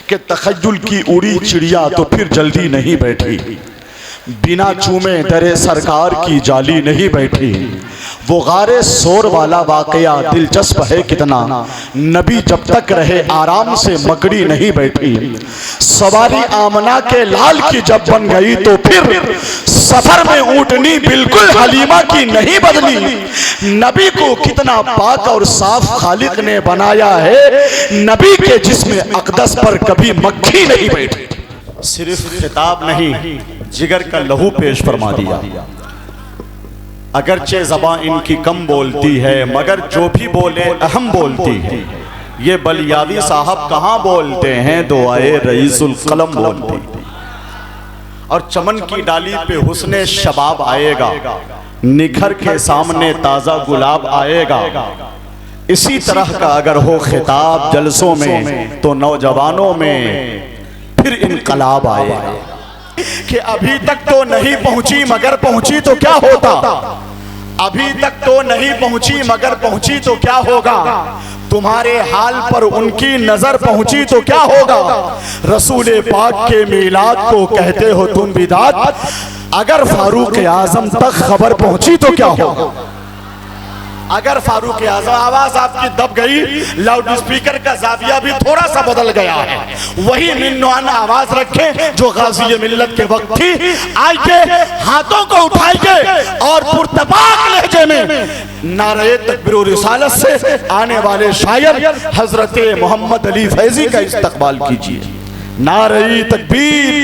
कि तखय्युल की उड़ी चिड़िया तो फिर जल्दी नहीं बैठी, बिना चूमे दरे सरकार की जाली नहीं बैठी। वो गारे शोर वाला वाकया दिलचस्प है कितना, नबी जब तक रहे आराम से मकड़ी नहीं बैठी। सवारी आमना के लाल की जब बन गई तो फिर सफर में ऊँटनी बिल्कुल हलीमा की नहीं बदली। नबी को कितना पाक और साफ खालिक ने बनाया है, नबी के जिस्म अक़दस पर कभी मक्खी नहीं बैठी। सिर्फ खिताब नहीं, जिगर का लहू पेश फरमा दिया। अगरचे ज़बान इनकी कम बोलती है, मगर जो भी बोले अहम बोलती है। ये बलियावी साहब कहाँ बोलते हैं, दुआए रईसुल कलम बोलती है। और चमन की डाली पे हुस्ने शबाब आएगा, निखर के सामने ताज़ा गुलाब आएगा। इसी तरह का अगर हो खिताब जलसों में तो नौजवानों में फिर इनकलाब आएगा। कि अभी तक तो नहीं पहुंची मगर पहुंची तो क्या होता, अभी तक तो नहीं पहुंची मगर पहुंची तो क्या होगा। तुम्हारे हाल पर उनकी नजर पहुंची तो क्या होगा। रसूल पाक के मीलाद को कहते हो तुम बिदात, अगर फारूक आजम तक खबर पहुंची तो क्या होगा। अगर फारूक आजम, आवाज आपकी दब गई, लाउड स्पीकर का जाविया भी थोड़ा सा बदल गया है। वही निन्वान आवाज रखें जो गाज़ी मिल्लत के वक्त थी। आइए हाथों को उठाइए और पुरतबाक लहजे में नारे तकबीर और रिसालत से आने वाले शायर हजरत मोहम्मद अली फैजी का इस्तकबाल कीजिए। नारे तकबीर,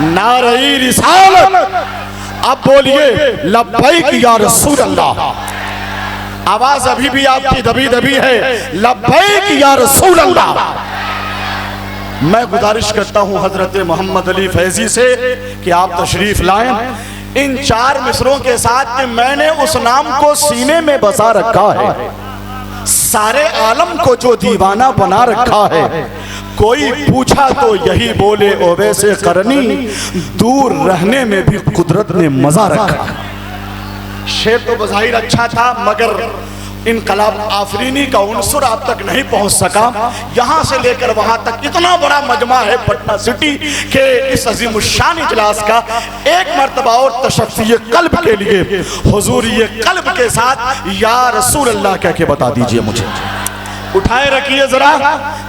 नारे रिसालत। अब बोलिए लब्बैक या रसूल अल्लाह। आवाज अभी भी आपकी दबी दबी है, लब्बैक या रसूल अल्लाह। मैं गुजारिश करता हूं हजरत मोहम्मद अली फैजी से कि आप तशरीफ लाएं इन 4 मिसरों के साथ कि मैंने उस नाम को सीने में बसा रखा है, सारे आलम को जो दीवाना बना रखा है। कोई पूछा तो यही बोले ओवैसे करनी, दूर रहने में भी कुदरत ने मजा रखा। शेर तो बज़ाहिर अच्छा था मगर इनकलाब आफरीनी का उनसुर आप तक नहीं पहुंच सका। यहां से लेकर वहां तक इतना बड़ा मजमा है पटना सिटी के इस अज़ीमुश्शान इजलास का एक मर्तबा और तशफ़्फ़ी क़ल्ब के लिए हुज़ूर ये क़ल्ब के साथ या रसूल अल्लाह कह के बता दीजिए मुझे। उठाए रखिए जरा,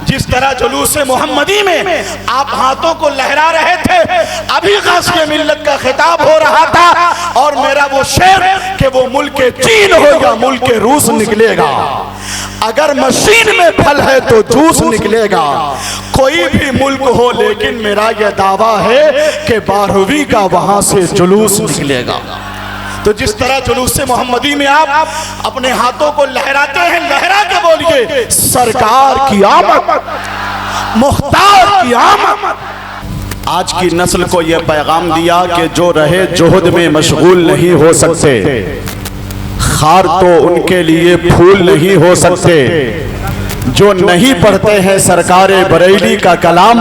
जिस तरह जुलूस मोहम्मदी में आप हाथों को लहरा रहे थे, अभी गाज़ी मिल्लत का खिताब हो रहा था और मेरा वो शेर कि वो मुल्क चीन होगा, मुल्क रूस निकलेगा। अगर मशीन में फल है तो जूस निकलेगा। कोई भी मुल्क हो लेकिन मेरा यह दावा है कि 12वीं का वहां से जुलूस निकलेगा। तो जिस तरह जुलूस मोहम्मदी में आप अपने हाथों को लहराते हैं, लहरा के बोलिए सरकार की आमद, मुख्तार की आमद। आज की नस्ल को यह पैगाम दिया कि जो रहे जोहद में मशगूल नहीं हो सकते, खार तो उनके लिए फूल नहीं हो सकते। जो नहीं पढ़ते हैं सरकारे बरेली का कलाम,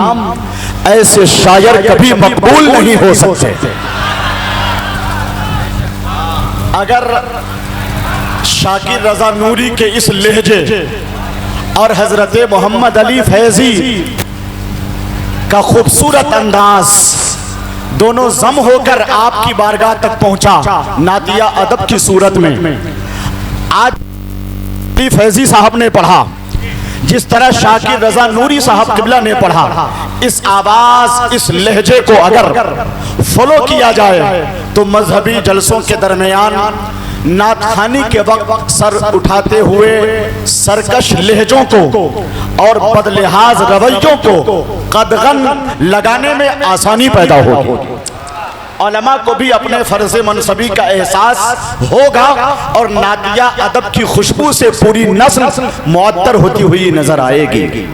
ऐसे शायर कभी मकबूल नहीं हो सकते। अगर शाकिर रजा नूरी के इस लहजे और हजरत मोहम्मद अली फैजी का खूबसूरत अंदाज दोनों जम होकर आपकी बारगाह तक पहुंचा नातिया अदब की सूरत में, आज अली फैजी साहब ने पढ़ा, जिस तरह शाकिर रजा नूरी साहब किबला ने पढ़ा, इस आवाज इस लहजे को अगर फॉलो किया जाए तो मजहबी जलसों के दरमियान नातखानी के वक्त सर उठाते हुए सरकश लहजों को और बदलिहाज रवैयों को कदगन लगाने में आसानी पैदा होगी। उलमा को भी अपने फर्ज मनसबी का एहसास होगा और नातिया अदब की खुशबू से पूरी नस्ल मुअत्तर होती हुई नजर आएगी।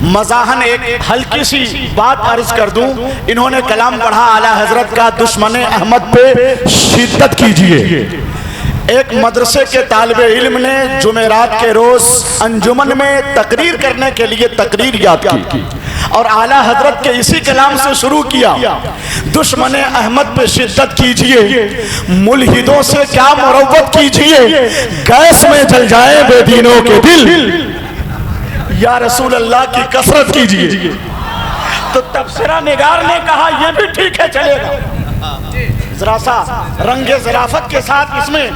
मज़ाहन एक हल्की सी बात अर्ज कर दूं, इन्होंने कलाम पढ़ा आला हजरत का दुश्मने अहमद पे शिद्दत कीजिए। एक मदरसे के तालिबे इल्म ने जुमेरात के रोज अंजुमन में तकरीर करने के लिए तकरीर याद की और आला हजरत के इसी कलाम से शुरू किया, दुश्मने अहमद पे शिद्दत कीजिए, मुल्हिदों से क्या मुरव्वत कीजिए, गैस में जल जाए बेदीनों के दिल। या रसूल अल्लाह की कसरत कीजिए। तो तबसरा निगार ने कहा यह भी ठीक है, चलेगा। जरा सा रंगे ज़राफ़त के साथ इसमें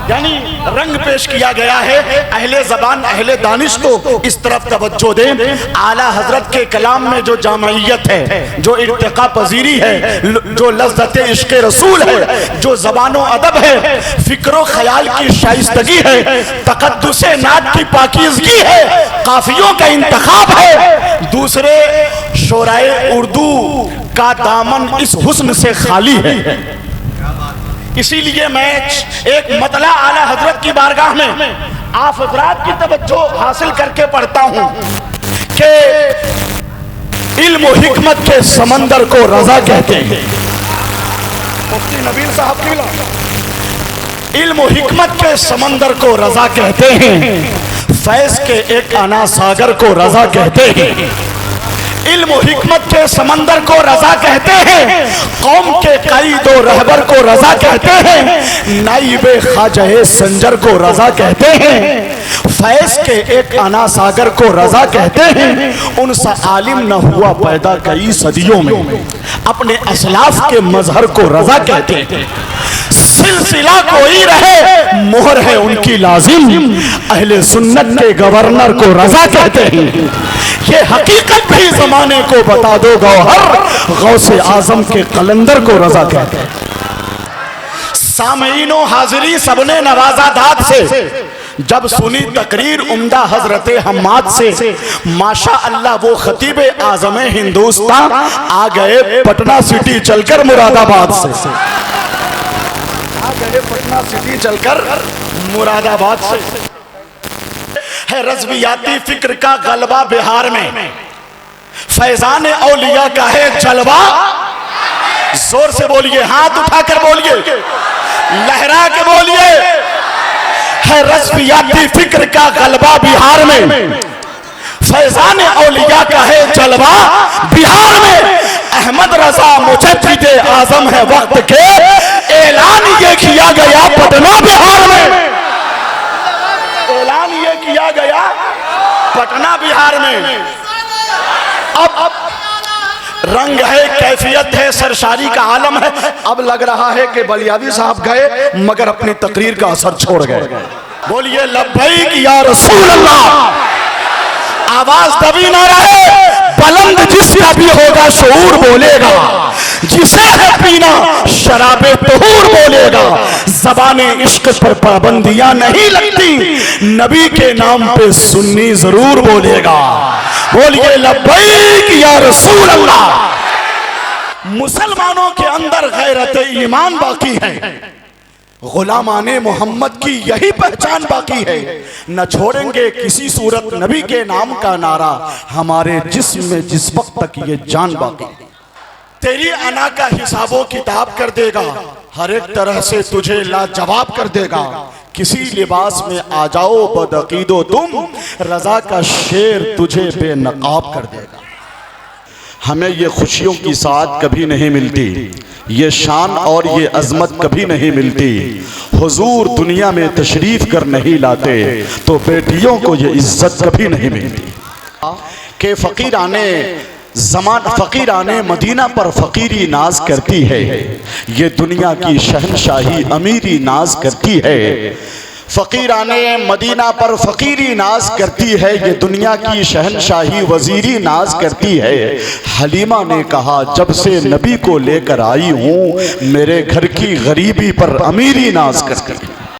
यानी रंग पेश किया गया है। अहले ज़बान अहले दानिश को इस तरफ तवज्जो दें। आला हजरत के कलाम में जो जामइयत है, जो इर्तिका पजीरी है, जो लज़्ज़त इश्क़ रसूल है, जो ज़बानो अदब है, फ़िक्र ख़याल की शाइस्तगी है, तक़द्दुस नात की पाकीज़गी है, काफ़ियों का इंतखाब है, दूसरे शोराए उर्दू का दामन इस हुस्न से खाली है। इसीलिए मैं एक मतला आला हजरत की बारगाह में आप हजरात की तवज्जो हासिल करके पढ़ता हूं कि इल्म और हिकमत के समंदर को रजा कहते हैं। मुफ्ती नबील साहब की इल्म और हिकमत के समंदर को रजा कहते हैं, फैज के एक अना सागर को रजा कहते हैं। इल्म और हिकमत के समंदर को रजा कहते हैं, कौम के कायदो रहबर को रजा कहते हैं, नाइबे ख्वाजा संजर को रजा कहते हैं, फैज के एक अना सागर को रजा कहते हैं। उनसा आलिम न हुआ पैदा कई सदियों में, अपने असलाफ के मजहर को रजा कहते हैं। सिलसिला कोई रहे मोहर है उनकी लाजिम, अहले सुन्नत के गवर्नर को रजा कहते हैं। ये हकीकत भी जमाने को बता दो गौहर, गौसे आजम के कलंदर को रजा कहते हैं। सामईनो हाजिरी सबने नवाजा दाद से, जब सुनी तकरीर उम्दा हजरत हम्माद से, माशा अल्लाह वो खतीब आजम हिंदुस्तान आ गए पटना सिटी चलकर मुरादाबाद से, आ गए पटना सिटी चलकर मुरादाबाद से। है रज़वियाती फिक्र का गलबा बिहार में, फैजान औलिया का है जलवा। जोर से बोलिए, हाथ उठाकर बोलिए, लहरा के बोलिए। है रज़वियाती फिक्र का गलबा बिहार में, फैजान औलिया का है जलवा बिहार में। अहमद रजा मुजद्दिद आजम है वक्त के, ऐलान ये किया गया पटना बिहार में, ऐलान ये किया गया पटना बिहार में। अब रंग है, कैफियत है, सरशारी का आलम है। अब लग रहा है कि बलियादी साहब गए मगर अपनी तकरीर का असर छोड़ गए। बोलिए लब्बैक या रसूल अल्लाह। आवाज दबी ना रहे, बुलंद जिसका भी होगा शऊर बोलेगा, जिसे है पीना शराबे तहूर बोलेगा। ज़बाने इश्क पर पाबंदियां नहीं लगती, नबी के नाम पे सुन्नी जरूर बोलेगा। बोलिए लब्बैक या रसूल अल्लाह। मुसलमानों के अंदर गैरत ईमान बाकी है, गुलामाने मोहम्मद की यही पहचान बाकी है। न छोड़ेंगे किसी सूरत नबी के नाम का नारा, हमारे जिस्म में जिस वक्त तक ये जान बाकी है। तेरी अना का हिसाबो किताब कर देगा, हर एक तरह से तुझे लाजवाब कर देगा। किसी लिबास में आ जाओ बदअकीदो तुम, रजा का शेर तुझे बेनकाब कर देगा। हमें ये खुशियों की साथ कभी नहीं मिलती, ये शान और ये अजमत कभी नहीं मिलती। हुजूर दुनिया में तशरीफ कर नहीं लाते तो बेटियों को ये इज्जत कभी नहीं मिलती। के फ़कीराने मदीना पर फ़कीरी नाज करती है, ये दुनिया की शहनशाही अमीरी नाज करती है। फ़कीराने मदीना पर फ़कीरी नाज करती है, ये दुनिया की शहनशाही वज़ीरी नाज करती है। हलीमा ने कहा जब से नबी को लेकर आई हूँ, मेरे घर की गरीबी पर अमीरी नाज करती है।